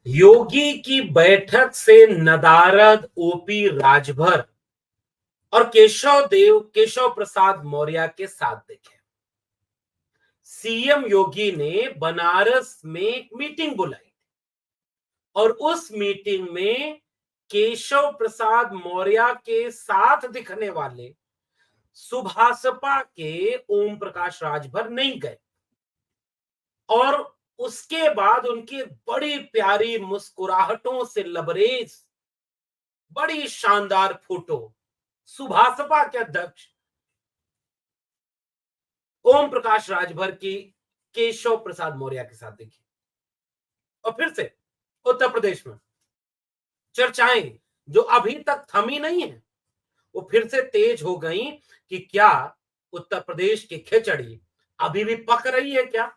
योगी की बैठक से नदारद ओपी राजभर और केशव प्रसाद मौर्य के साथ देखे। सीएम योगी ने बनारस में एक मीटिंग बुलाई और उस मीटिंग में केशव प्रसाद मौर्य के साथ दिखने वाले सुभाषपा के ओम प्रकाश राजभर नहीं गए और उसके बाद उनकी बड़ी प्यारी मुस्कुराहटों से लबरेज बड़ी शानदार फोटो सुभाषपा के अध्यक्ष ओम प्रकाश राजभर की केशव प्रसाद मौर्य के साथ देखी। और फिर से उत्तर प्रदेश में चर्चाएं जो अभी तक थमी नहीं है वो फिर से तेज हो गई कि क्या उत्तर प्रदेश की खिचड़ी अभी भी पक रही है क्या।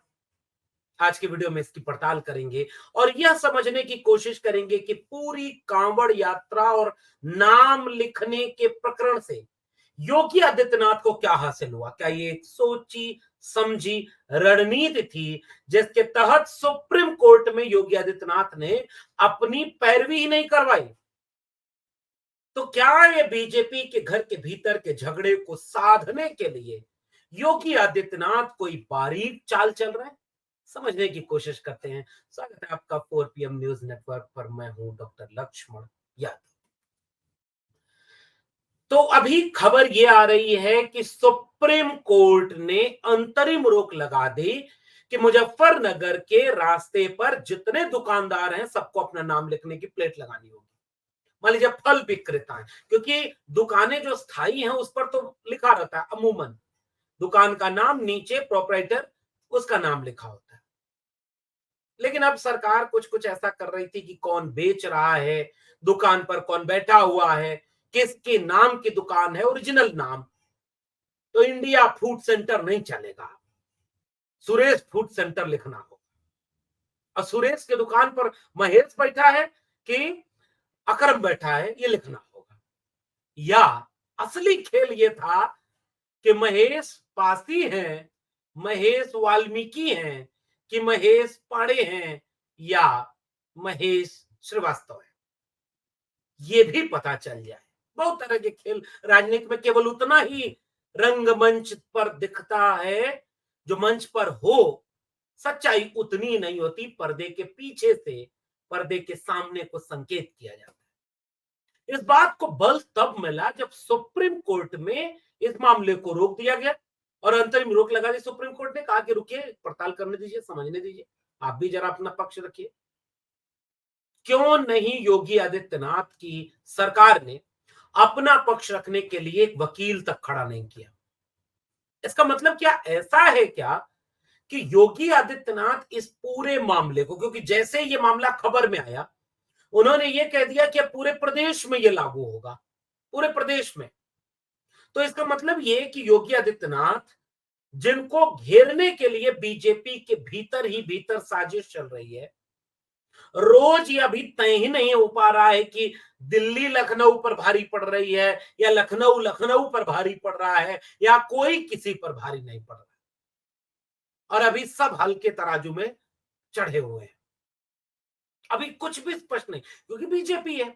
आज के वीडियो में इसकी पड़ताल करेंगे और यह समझने की कोशिश करेंगे कि पूरी कांवड़ यात्रा और नाम लिखने के प्रकरण से योगी आदित्यनाथ को क्या हासिल हुआ। क्या ये एक सोची समझी रणनीति थी जिसके तहत सुप्रीम कोर्ट में योगी आदित्यनाथ ने अपनी पैरवी ही नहीं करवाई। तो क्या ये बीजेपी के घर के भीतर के झगड़े को साधने के लिए योगी आदित्यनाथ कोई बारीक चाल चल रहा है, समझने की कोशिश करते हैं। स्वागत है आपका 4 PM न्यूज नेटवर्क पर। मैं हूं डॉक्टर लक्ष्मण यादव। तो अभी खबर यह आ रही है कि सुप्रीम कोर्ट ने अंतरिम रोक लगा दी कि मुजफ्फरनगर के रास्ते पर जितने दुकानदार हैं सबको अपना नाम लिखने की प्लेट लगानी होगी। मान लीजिए फल विक्रेता है, क्योंकि दुकानें जो स्थायी हैं उस पर तो लिखा रहता है अमूमन दुकान का नाम, नीचे प्रोपराइटर उसका नाम लिखा होता है। लेकिन अब सरकार कुछ कुछ ऐसा कर रही थी कि कौन बेच रहा है, दुकान पर कौन बैठा हुआ है, किसके नाम की दुकान है, ओरिजिनल नाम। तो इंडिया फूड सेंटर नहीं चलेगा, सुरेश फूड सेंटर लिखना होगा। और सुरेश की दुकान पर महेश बैठा है कि अकरम बैठा है ये लिखना होगा। या असली खेल ये था कि महेश पासी हैं, महेश वाल्मीकि हैं कि महेश पांडे हैं या महेश श्रीवास्तव है, ये भी पता चल जाए। बहुत तरह के खेल राजनीति में केवल उतना ही रंगमंच पर दिखता है, जो मंच पर हो सच्चाई उतनी नहीं होती, पर्दे के पीछे से पर्दे के सामने को संकेत किया जाता है। इस बात को बल तब मिला जब सुप्रीम कोर्ट में इस मामले को रोक दिया गया और अंतरिम रोक लगा दी। सुप्रीम कोर्ट ने कहा कि रुकिए, पड़ताल करने दीजिए, समझने दीजिए, आप भी जरा अपना पक्ष रखिए। क्यों नहीं योगी आदित्यनाथ की सरकार ने अपना पक्ष रखने के लिए एक वकील तक खड़ा नहीं किया। इसका मतलब क्या ऐसा है क्या कि योगी आदित्यनाथ इस पूरे मामले को, क्योंकि जैसे ये मामला खबर में आया उन्होंने ये कह दिया कि अब पूरे प्रदेश में ये लागू होगा, पूरे प्रदेश में। तो इसका मतलब ये कि योगी आदित्यनाथ जिनको घेरने के लिए बीजेपी के भीतर ही भीतर साजिश चल रही है, रोज ये अभी तय ही नहीं हो पा रहा है कि दिल्ली लखनऊ पर भारी पड़ रही है या लखनऊ लखनऊ पर भारी पड़ रहा है या कोई किसी पर भारी नहीं पड़ रहा है। और अभी सब हल्के तराजू में चढ़े हुए हैं, अभी कुछ भी स्पष्ट नहीं, क्योंकि बीजेपी है।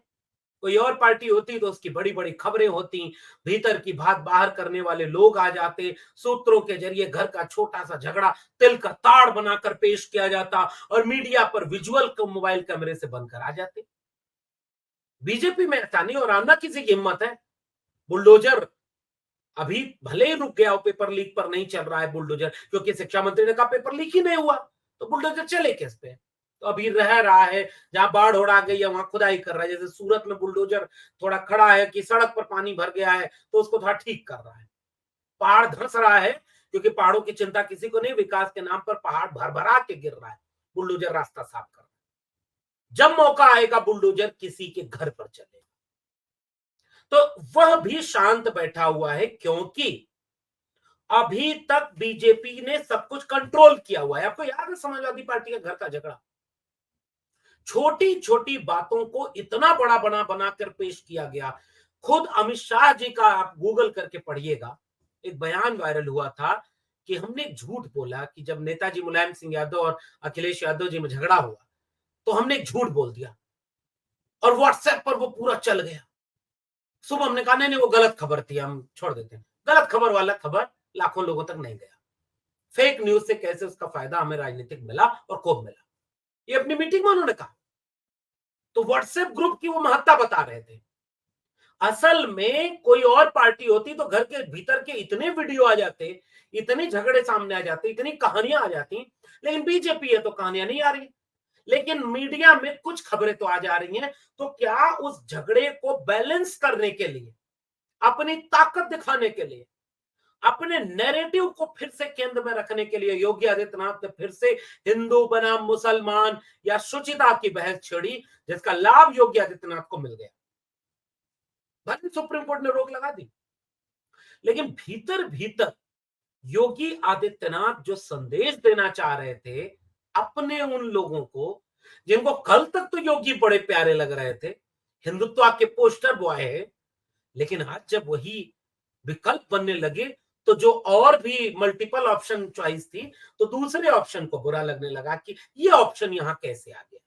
कोई और पार्टी होती तो उसकी बड़ी बड़ी खबरें होती, भीतर की बात बाहर करने वाले लोग आ जाते, सूत्रों के जरिए घर का छोटा सा झगड़ा तिल का ताड़ बनाकर पेश किया जाता और मीडिया पर विजुअल को मोबाइल कैमरे से बंद करा जाते। बीजेपी में ऐसा नहीं, और आना किसी की हिम्मत है। बुलडोजर अभी भले ही रुक गया हो, पेपर लीक पर नहीं चल रहा है बुलडोजर, क्योंकि शिक्षा मंत्री ने कहा पेपर लीक ही नहीं हुआ, तो बुलडोजर चले किस पे। तो अभी रह रहा है जहां बाढ़ उड़ा गई है वहां खुदाई कर रहा है। जैसे सूरत में बुलडोजर थोड़ा खड़ा है कि सड़क पर पानी भर गया है तो उसको थोड़ा ठीक कर रहा है। पहाड़ धंस रहा है क्योंकि पहाड़ों की चिंता किसी को नहीं, विकास के नाम पर पहाड़ भर भरा के गिर रहा है, बुलडोजर रास्ता साफ कर रहा है। जब मौका आएगा बुलडोजर किसी के घर पर चलेगा। तो वह भी शांत बैठा हुआ है, क्योंकि अभी तक बीजेपी ने सब कुछ कंट्रोल किया हुआ है। आपको याद है समाजवादी पार्टी का घर का झगड़ा, छोटी छोटी बातों को इतना बड़ा बना बनाकर पेश किया गया। खुद अमित शाह जी का आप गूगल करके पढ़िएगा, एक बयान वायरल हुआ था कि हमने झूठ बोला कि जब नेताजी मुलायम सिंह यादव और अखिलेश यादव जी में झगड़ा हुआ तो हमने एक झूठ बोल दिया और व्हाट्सएप पर वो पूरा चल गया। सुबह हमने कहा नहीं नहीं वो गलत खबर थी, हम छोड़ देते हैं। गलत खबर वाला खबर लाखों लोगों तक नहीं गया। फेक न्यूज से कैसे उसका फायदा हमें राजनीतिक मिला और खूब मिला, ये अपनी मीटिंग में उन्होंने कहा। तो व्हाट्सएप ग्रुप की वो महत्ता बता रहे थे। असल में कोई और पार्टी होती तो घर के भीतर के इतने वीडियो आ जाते, इतने झगड़े सामने आ जाते, इतनी कहानियां आ जाती। लेकिन बीजेपी है तो कहानियां नहीं आ रही, लेकिन मीडिया में कुछ खबरें तो आ जा रही हैं। तो क्या उस झगड़े को बैलेंस करने के लिए, अपनी ताकत दिखाने के लिए, अपने नैरेटिव को फिर से केंद्र में रखने के लिए योगी आदित्यनाथ ने फिर से हिंदू बनाम मुसलमान या शुचिता की बहस छेड़ी, जिसका लाभ योगी आदित्यनाथ को मिल गया। भले सुप्रीम कोर्ट ने रोक लगा दी, लेकिन भीतर भीतर योगी आदित्यनाथ जो संदेश देना चाह रहे थे अपने उन लोगों को, जिनको कल तक तो योगी बड़े प्यारे लग रहे थे, हिंदुत्व के पोस्टर बॉय है, लेकिन आज जब वही विकल्प बनने लगे तो जो और भी मल्टीपल ऑप्शन चॉइस थी, तो दूसरे ऑप्शन को बुरा लगने लगा कि ये ऑप्शन यहां कैसे आ गया।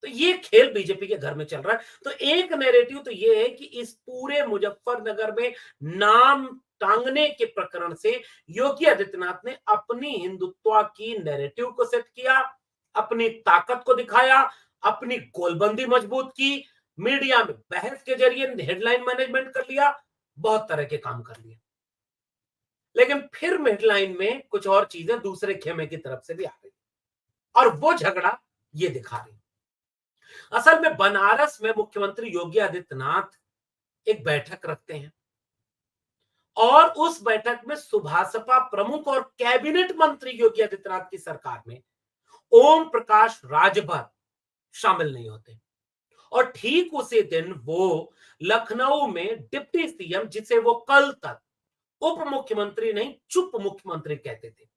तो ये खेल बीजेपी के घर में चल रहा है। तो एक नैरेटिव तो ये है कि इस पूरे मुजफ्फरनगर में नाम टांगने के प्रकरण से योगी आदित्यनाथ ने अपनी हिंदुत्व की नैरेटिव को सेट किया, अपनी ताकत को दिखाया, अपनी गोलबंदी मजबूत की, मीडिया में बहस के जरिए हेडलाइन मैनेजमेंट कर लिया, बहुत तरह के काम कर लिए। लेकिन फिर हेडलाइन में कुछ और चीजें दूसरे खेमे की तरफ से भी आ रही और वो झगड़ा ये दिखा रही। असल में बनारस में मुख्यमंत्री योगी आदित्यनाथ एक बैठक रखते हैं और उस बैठक में सुभाषपा प्रमुख और कैबिनेट मंत्री योगी आदित्यनाथ की सरकार में ओम प्रकाश राजभर शामिल नहीं होते। और ठीक उसी दिन वो लखनऊ में डिप्टी सीएम, जिसे वो कल तक उप मुख्यमंत्री नहीं चुप मुख्यमंत्री कहते थे,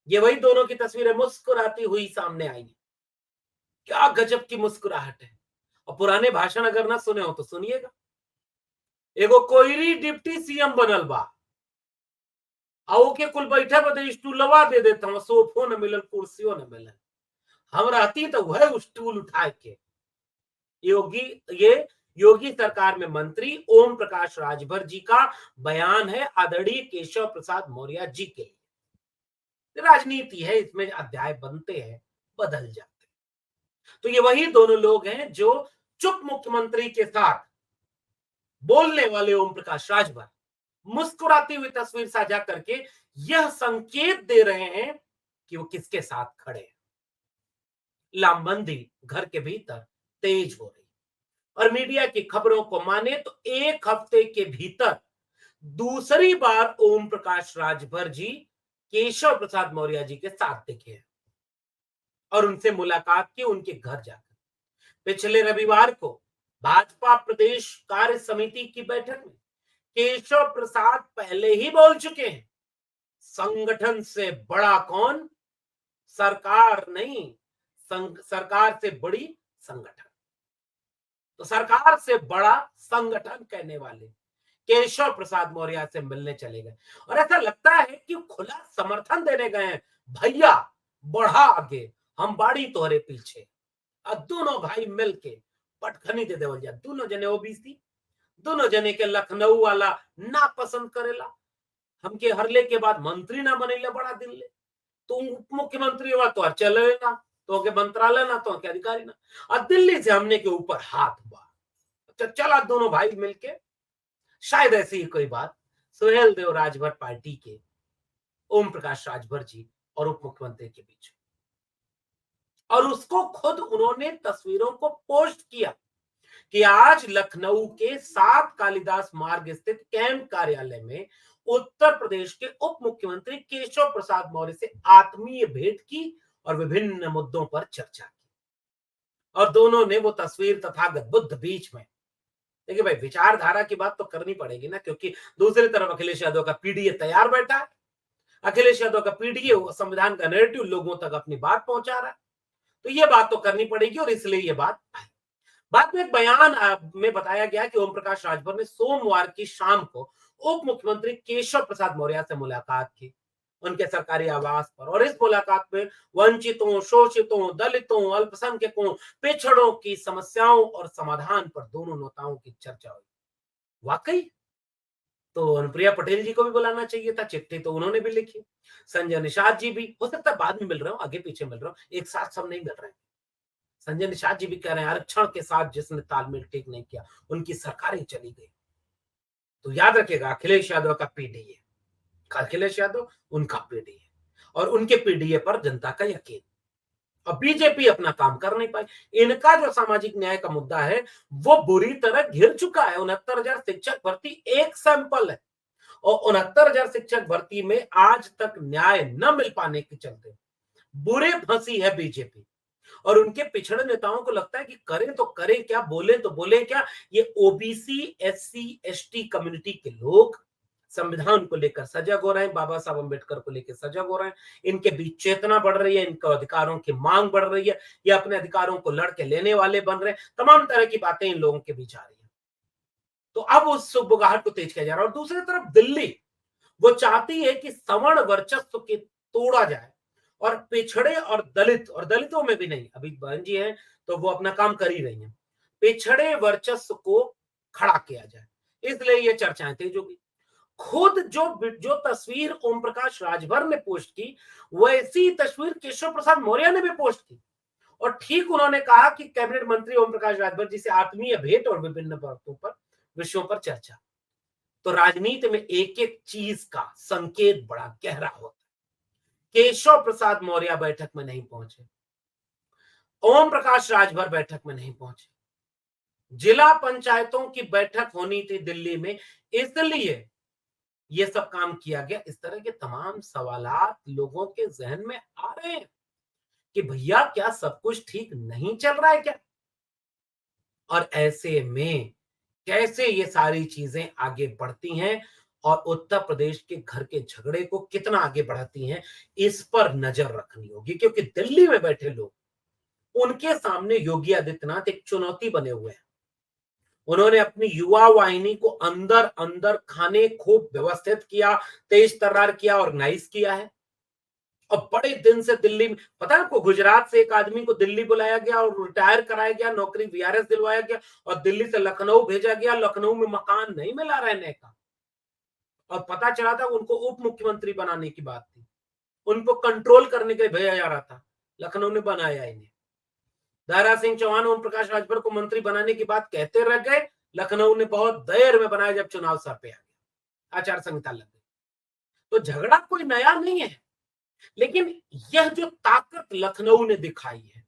ये वही दोनों की तस्वीरें मुस्कुराती हुई सामने आई। क्या गजब की मुस्कुराहट है। और पुराने भाषण अगर ना सुने हो तो सुनिएगा। एगो कोईरी डिप्टी सीएम बनल बा, आओ के कुल बैठे बदे स्टूलवा दे देता हूँ, सोफो न मिलल कुर्सियों न मिलल, हम रहती तो वह स्टूल उठा के। योगी ये योगी सरकार में मंत्री ओम प्रकाश राजभर जी का बयान है आदरणीय केशव प्रसाद मौर्य जी के लिए। राजनीति है, इसमें अध्याय बनते हैं, बदल जाते हैं। तो ये वही दोनों लोग हैं जो चुप मुख्यमंत्री के साथ बोलने वाले ओम प्रकाश राजभर मुस्कुराती हुई तस्वीर साझा करके यह संकेत दे रहे हैं कि वो किसके साथ खड़े हैं। लामबंदी घर के भीतर तेज हो रही और मीडिया की खबरों को माने तो एक हफ्ते के भीतर दूसरी बार ओम प्रकाश राजभर जी केशव प्रसाद मौर्य जी के साथ दिखे हैं और उनसे मुलाकात की उनके घर जाकर। पिछले रविवार को भाजपा प्रदेश कार्य समिति की बैठक में केशव प्रसाद पहले ही बोल चुके हैं, संगठन से बड़ा कौन, सरकार नहीं, सरकार से बड़ी संगठन। तो सरकार से बड़ा संगठन कहने वाले केशव प्रसाद मौर्य से मिलने चले गए और ऐसा लगता है कि खुला समर्थन देने गए हैं, भैया बढ़ा आगे, हम बाड़ी तोहरे पीछे। अब दोनों भाई मिलके पटखनी दे देवल जा, दोनों जने ओबीसी, दोनों जने के लखनऊ वाला ना पसंद करेला, हमके हरले के बाद मंत्री ना बनेला बड़ा दिन ले, तो उप मुख्यमंत्री हुआ तो चले ना, तो के मंत्रालय ना, तो के अधिकारी ना, और दिल्ली से हमने के ऊपर हाथ बा। तो चला दोनों भाई मिलके, शायद ऐसी ही कोई बात सुहेल देव राजभर पार्टी के ओम प्रकाश राजभर जी और उप मुख्यमंत्री के बीच, और उसको खुद उन्होंने तस्वीरों को पोस्ट किया कि आज लखनऊ के 7 कालिदास मार्ग स्थित कैंप कार्यालय में उत्तर प्रदेश के उप मुख्यमंत्री केशव प्रसाद मौर्य से आत्मीय भेंट की और विभिन्न मुद्दों पर चर्चा की। और दोनों ने वो तस्वीर तथागत बुद्ध बीच में, देखिए भाई विचारधारा की बात तो करनी पड़ेगी ना, क्योंकि दूसरी तरफ अखिलेश यादव का पीडीए तैयार बैठा है, अखिलेश यादव का पीडीए संविधान का नैरेटिव लोगों तक अपनी बात पहुंचा रहा है, तो ये बात तो करनी पड़ेगी और इसलिए ये बात आई। बाद में एक बयान में बताया गया कि ओम प्रकाश राजभर ने सोमवार की शाम को उप मुख्यमंत्री केशव प्रसाद मौर्य से मुलाकात की उनके सरकारी आवास पर। और इस मुलाकात में वंचितों, शोषितों, दलितों, अल्पसंख्यकों, पिछड़ों की समस्याओं और समाधान पर दोनों नेताओं की चर्चा हुई। वाकई तो अनुप्रिया पटेल जी को भी बुलाना चाहिए था, चिट्ठी तो उन्होंने भी लिखी। संजय निषाद जी भी, हो सकता है बाद में मिल रहे हो, आगे पीछे मिल रहे हो, एक साथ सब नहीं मिल रहे हैं। संजय निषाद जी भी कह रहे हैं आरक्षण के साथ जिसने तालमेल ठीक नहीं किया, उनकी सरकारें चली गई। तो याद रखिएगा, अखिलेश यादव का पीडीए, अखिलेश यादव उनका पीडीए, और उनके पीडीए पर जनता का यकीन। अब बीजेपी अपना काम कर नहीं पाई। इनका जो सामाजिक न्याय का मुद्दा है वो बुरी तरह घिर चुका है। 69,000 शिक्षक भर्ती एक सैंपल है, और 69,000 शिक्षक भर्ती में आज तक न्याय न मिल पाने के चलते बुरे फंसी है बीजेपी। और उनके पिछड़े नेताओं को लगता है कि करें तो करें क्या, बोले तो बोले क्या। ये ओबीसी, एससी, एसटी कम्युनिटी के लोग संविधान को लेकर सजग हो रहे हैं, बाबा साहब अम्बेडकर को लेकर सजग हो रहे हैं। इनके बीच चेतना बढ़ रही है, इनके अधिकारों की मांग बढ़ रही है, ये अपने अधिकारों को लड़के लेने वाले बन रहे हैं। तमाम तरह की बातें इन लोगों के बीच आ रही है। तो अब उस सुगबुगाहट को तेज किया जा रहा है। और दूसरी तरफ दिल्ली, वो चाहती है कि सवर्ण वर्चस्व के तोड़ा जाए, और पिछड़े और दलित, और दलितों में भी नहीं, अभी बहन जी हैं तो वो अपना काम कर ही रही हैं, पिछड़े वर्चस्व को खड़ा किया जाए, इसलिए ये चर्चाएं तेज होगी। खुद जो जो तस्वीर ओम प्रकाश राजभर ने पोस्ट की, वैसी तस्वीर केशव प्रसाद मौर्य ने भी पोस्ट की। और ठीक उन्होंने कहा कि कैबिनेट मंत्री ओम प्रकाश राजभर जी से आत्मीय भेंट और विभिन्न बातों पर, विषयों पर चर्चा। तो राजनीति में एक एक चीज का संकेत बड़ा गहरा होता है। केशव प्रसाद मौर्य बैठक में नहीं पहुंचे, ओम प्रकाश राजभर बैठक में नहीं पहुंचे, जिला पंचायतों की बैठक होनी थी दिल्ली में, इसलिए ये सब काम किया गया। इस तरह के तमाम सवालात लोगों के जहन में आ रहे हैं कि भैया क्या सब कुछ ठीक नहीं चल रहा है क्या। और ऐसे में कैसे ये सारी चीजें आगे बढ़ती हैं और उत्तर प्रदेश के घर के झगड़े को कितना आगे बढ़ाती हैं, इस पर नजर रखनी होगी। क्योंकि दिल्ली में बैठे लोग, उनके सामने योगी आदित्यनाथ एक चुनौती बने हुए हैं। उन्होंने अपनी युवा वाहिनी को अंदर अंदर खाने खूब व्यवस्थित किया, तेज तर्रार किया, ऑर्गेनाइज किया है। और बड़े दिन से दिल्ली में, पता है आपको, गुजरात से एक आदमी को दिल्ली बुलाया गया और रिटायर कराया गया, नौकरी वीआरएस दिलवाया गया, और दिल्ली से लखनऊ भेजा गया। लखनऊ में मकान नहीं मिला रहने का, और पता चला था उनको उप मुख्यमंत्री बनाने की बात थी, उनको कंट्रोल करने के लिए भेजा जा रहा था। लखनऊ ने बनाया इन्हें। दारा सिंह चौहान ओम प्रकाश राजभर को मंत्री बनाने की बात कहते रह गए, लखनऊ ने बहुत देर में बनाया जब चुनाव सर पे आ गया, आचार संहिता लग गई। तो झगड़ा कोई नया नहीं है, लेकिन यह जो ताकत लखनऊ ने दिखाई है,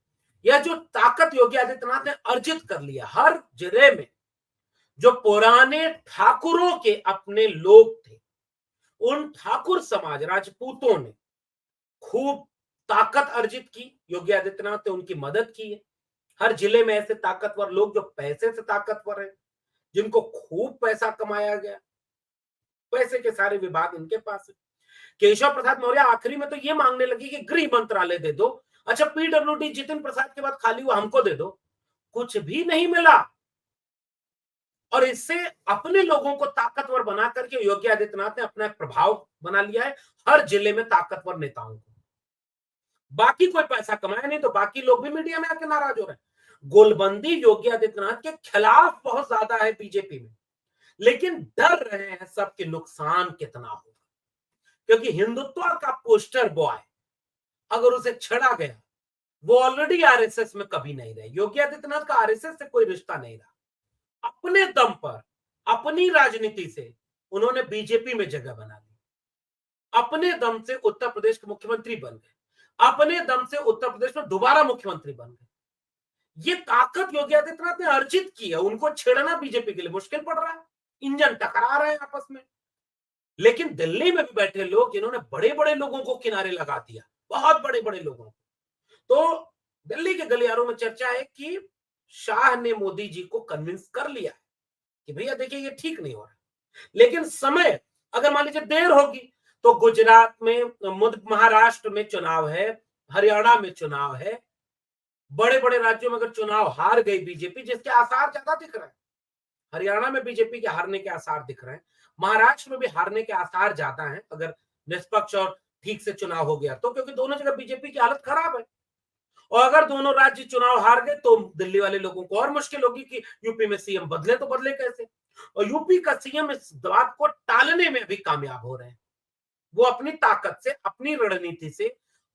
यह जो ताकत योगी आदित्यनाथ ने अर्जित कर लिया, हर जिले में जो पुराने ठाकुरों के अपने लोग थे, उन ठाकुर समाज राजपूतों ने खूब ताकत अर्जित की। योगी आदित्यनाथ ने उनकी मदद की है। हर जिले में ऐसे ताकतवर लोग जो पैसे से ताकतवर है, जिनको खूब पैसा कमाया गया, पैसे के सारे विभाग इनके पास है। केशव प्रसाद मौर्य आखिरी में तो ये मांगने लगी कि गृह मंत्रालय दे दो, अच्छा पीडब्ल्यूडी जितिन प्रसाद के बाद खाली हुआ हमको दे दो। कुछ भी नहीं मिला। और इससे अपने लोगों को ताकतवर बना करके योगी आदित्यनाथ ने अपना प्रभाव बना लिया है हर जिले में ताकतवर नेताओं को। बाकी कोई पैसा कमाया नहीं, तो बाकी लोग भी मीडिया में आके नाराज हो रहे हैं। गोलबंदी योगी आदित्यनाथ के खिलाफ बहुत ज्यादा है बीजेपी में, लेकिन डर रहे हैं सब कि नुकसान कितना होगा। क्योंकि हिंदुत्व का पोस्टर बॉय अगर उसे छेड़ा गया, वो ऑलरेडी आरएसएस में कभी नहीं रहे। योगी आदित्यनाथ का आरएसएस से कोई रिश्ता नहीं रहा। अपने दम पर, अपनी राजनीति से उन्होंने बीजेपी में जगह बना ली, अपने दम से उत्तर प्रदेश के मुख्यमंत्री बन गए, अपने दम से उत्तर प्रदेश में दोबारा मुख्यमंत्री बन गए। ये ताकत योगी आदित्यनाथ ने अर्जित की है, उनको छेड़ना बीजेपी के लिए मुश्किल पड़ रहा है, इंजन टकरा रहे हैं आपस में। लेकिन दिल्ली में भी बैठे लोग, जिन्होंने बड़े बड़े लोगों को किनारे लगा दिया, बहुत बड़े बड़े लोगों को, तो दिल्ली के गलियारों में चर्चा है कि शाह ने मोदी जी को कन्विंस कर लिया है कि भैया देखिए ये ठीक नहीं हो रहा। लेकिन समय, अगर मान लीजिए देर होगी, तो गुजरात में, महाराष्ट्र में चुनाव है, हरियाणा में चुनाव है, बड़े बड़े राज्यों में अगर चुनाव हार गई बीजेपी, जिसके आसार ज्यादा दिख रहे हैं, हरियाणा में बीजेपी के हारने के आसार दिख रहे हैं, महाराष्ट्र में भी हारने के आसार ज्यादा हैं, अगर निष्पक्ष और ठीक से चुनाव हो गया तो, क्योंकि दोनों जगह बीजेपी की हालत खराब है। और अगर दोनों राज्य चुनाव हार गए तो दिल्ली वाले लोगों को और मुश्किल होगी कि यूपी में सीएम बदले तो बदले कैसे। और यूपी का सीएम इस बात को टालने में भी कामयाब हो रहे हैं। वो अपनी ताकत से, अपनी रणनीति से,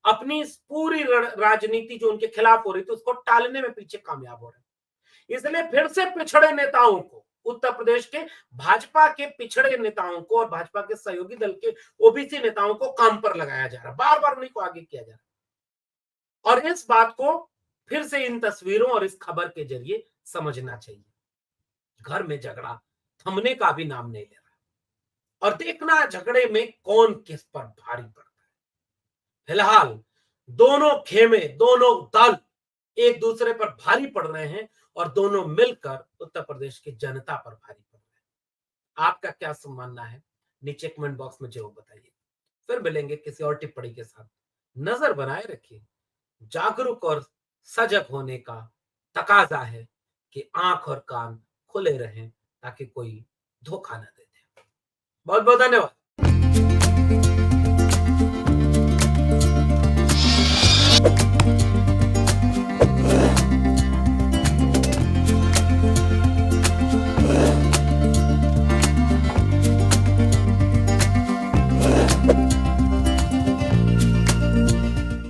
अपनी इस पूरी राजनीति जो उनके खिलाफ हो रही थी उसको टालने में पीछे कामयाब हो रहे हैं। इसलिए फिर से पिछड़े नेताओं को, उत्तर प्रदेश के भाजपा के पिछड़े नेताओं को और भाजपा के सहयोगी दल के ओबीसी नेताओं को काम पर लगाया जा रहा है, बार बार उन्हीं को आगे किया जा रहा है। और इस बात को फिर से इन तस्वीरों और इस खबर के जरिए समझना चाहिए। घर में झगड़ा थमने का भी नाम नहीं ले रहा और देखना झगड़े में कौन किस पर भारी पड़ता है। फिलहाल दोनों खेमे, दोनों दल एक दूसरे पर भारी पड़ रहे हैं और दोनों मिलकर उत्तर प्रदेश की जनता पर भारी पड़ रहे हैं। आपका क्या मानना है नीचे कमेंट बॉक्स में जरूर बताइए। फिर मिलेंगे किसी और टिप्पणी के साथ। नजर बनाए रखिए। जागरूक और सजग होने का तकाजा है कि आंख और कान खुले रहें ताकि कोई धोखा न दे दे। बहुत बहुत धन्यवाद।